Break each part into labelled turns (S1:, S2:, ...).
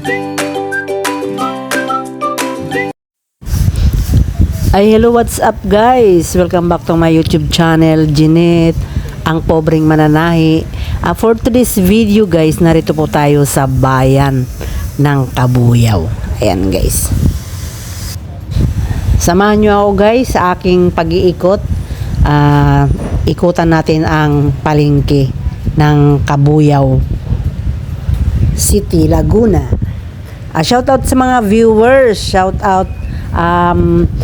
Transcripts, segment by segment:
S1: Ay, hello, what's up guys? Welcome back to my YouTube channel, Jeanette, ang pobreng mananahi. For today's video guys, narito po tayo sa bayan ng Kabuyaw. Ayan guys. Samahan nyo ako guys sa aking pag-iikot. Ikutan natin ang palengke ng Kabuyaw City, Laguna. Shoutout sa mga viewers, shoutout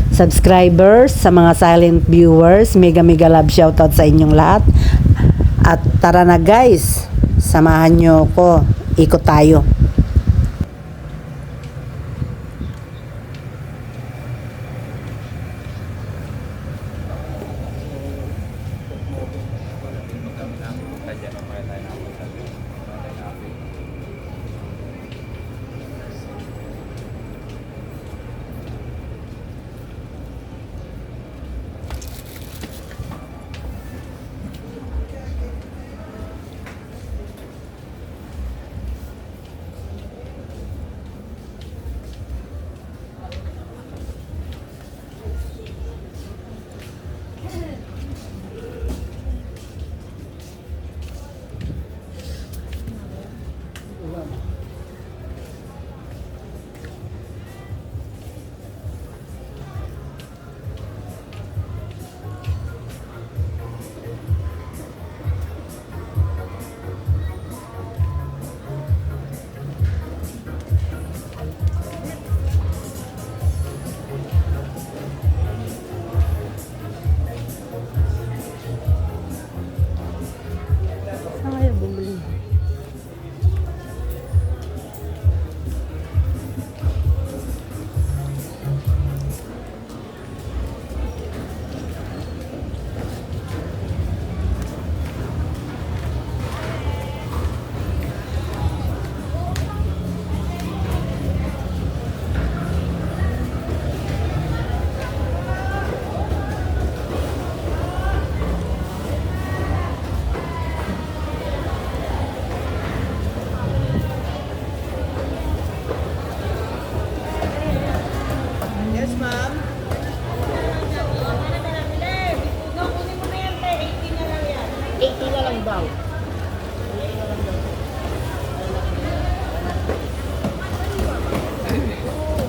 S1: subscribers, sa mga silent viewers, mega love shoutout sa inyong lahat. At tara na guys, samahan nyo ko, ikot tayo.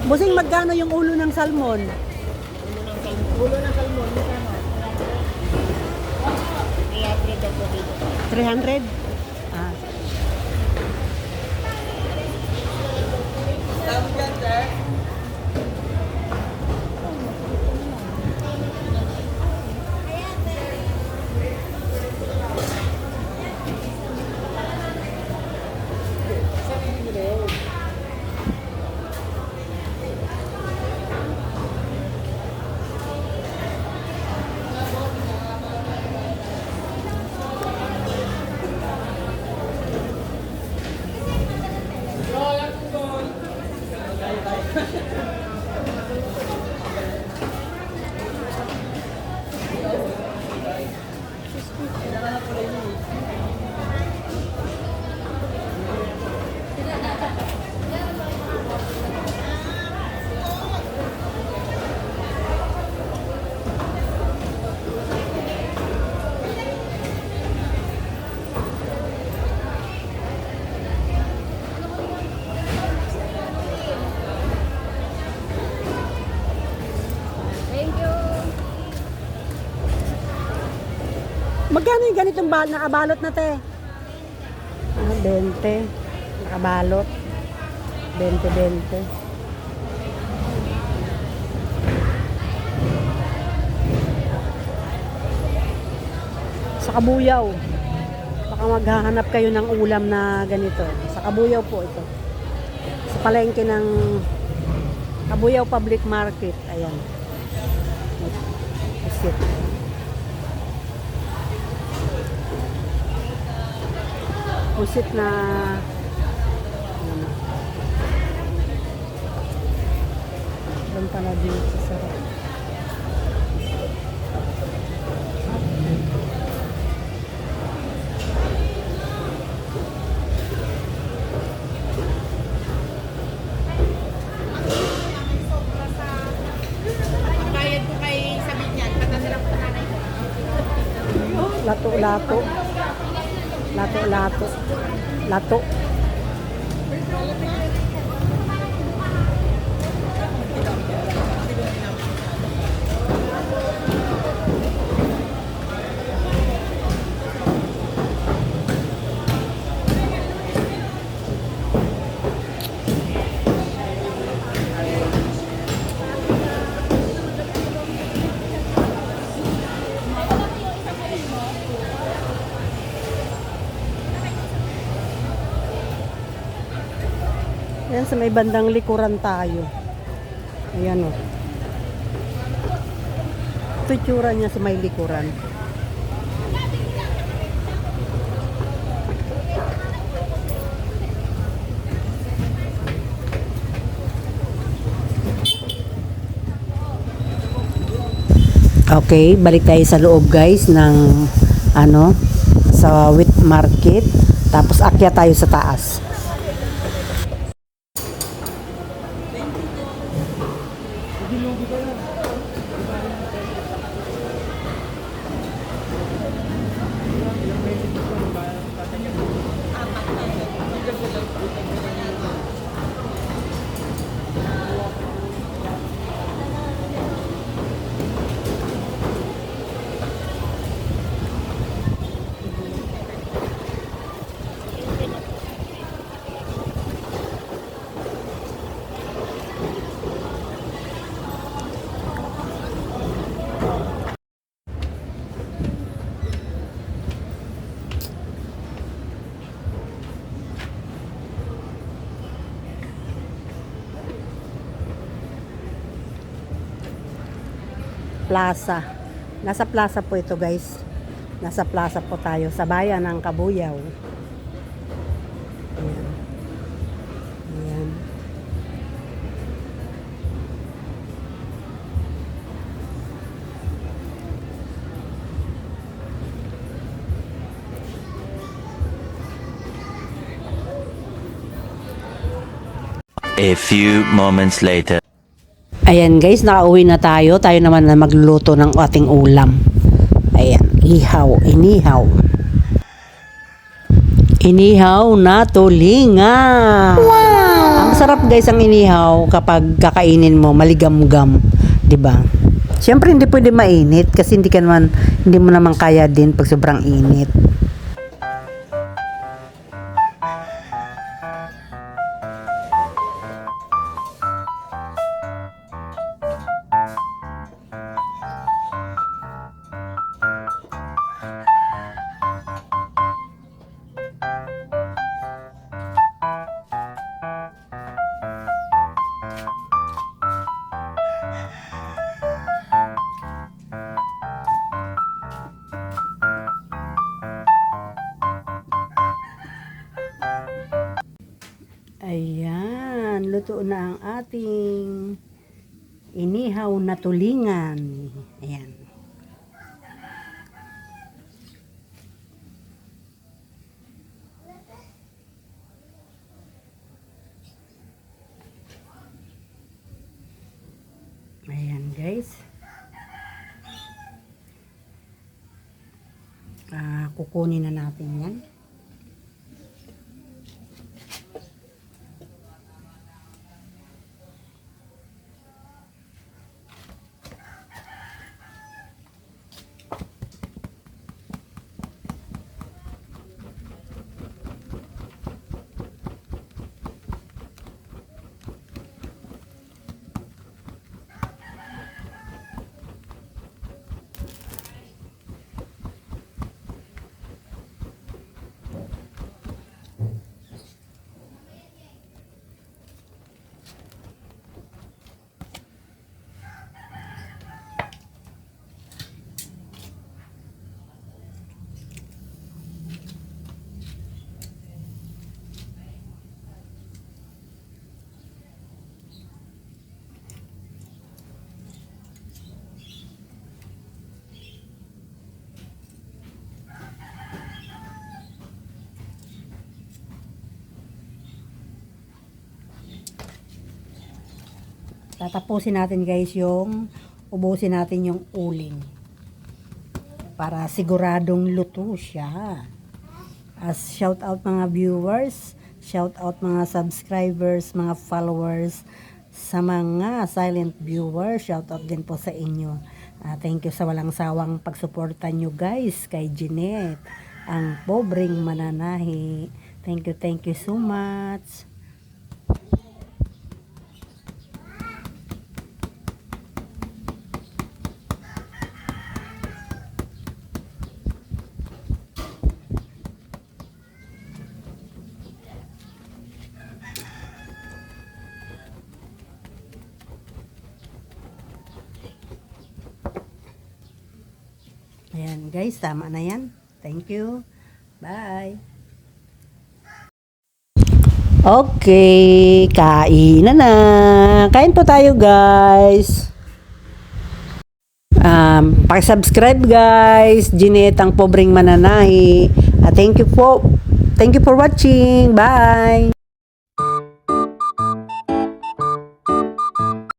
S1: Busing, magkano yung ulo ng salmon? Ulo ng salmon, magkano? 300? Ah. Magkano yung ganitong nakabalot na te? 20. Nakabalot. 20. Sa Kabuyaw. Baka maghahanap kayo ng ulam na ganito. Sa Kabuyaw po ito. Sa palengke ng Kabuyaw Public Market. Ayan. Visit. Pusit na doon pala dito sa Lato-lato. Lato-lato. Lato. Ayan, sa may bandang likuran tayo. Ayan o. Ito tsura niya sa may likuran. Okay, balik tayo sa loob guys ng sa wheat market. Tapos akyat tayo sa taas. Plaza. Nasa plaza po ito guys. Nasa plaza po tayo sa bayan ng Kabuyaw. Ayan. Ayan.
S2: A few moments later.
S1: Ayan guys, nakauwi na tayo. Tayo naman na magluluto ng ating ulam. Ayan, ihaw, inihaw. Inihaw na tulinga. Wow! Ang sarap guys ang inihaw kapag kakainin mo, maligam-gam. 'Di ba? Siyempre hindi pwede mainit kasi hindi mo naman kaya din pag sobrang init. Ayan, luto na ang ating inihaw na tulingan. Ayan. Ayan guys. Kukunin na natin yan. Tatapusin natin guys ubusin natin yung uling. para siguradong luto siya. As shout out mga viewers, shout out mga subscribers, mga followers, sa mga silent viewers, shout out din po sa inyo. Thank you sa walang sawang pagsuporta nyo guys kay Jeanette, ang pobreng mananahi. Thank you so much. Ayan guys, tama na yan. Thank you. Bye. Okay, kain na. Kain po tayo guys. Paki-subscribe guys. Jeanette, ang pobreng mananahi. Thank you for watching. Bye.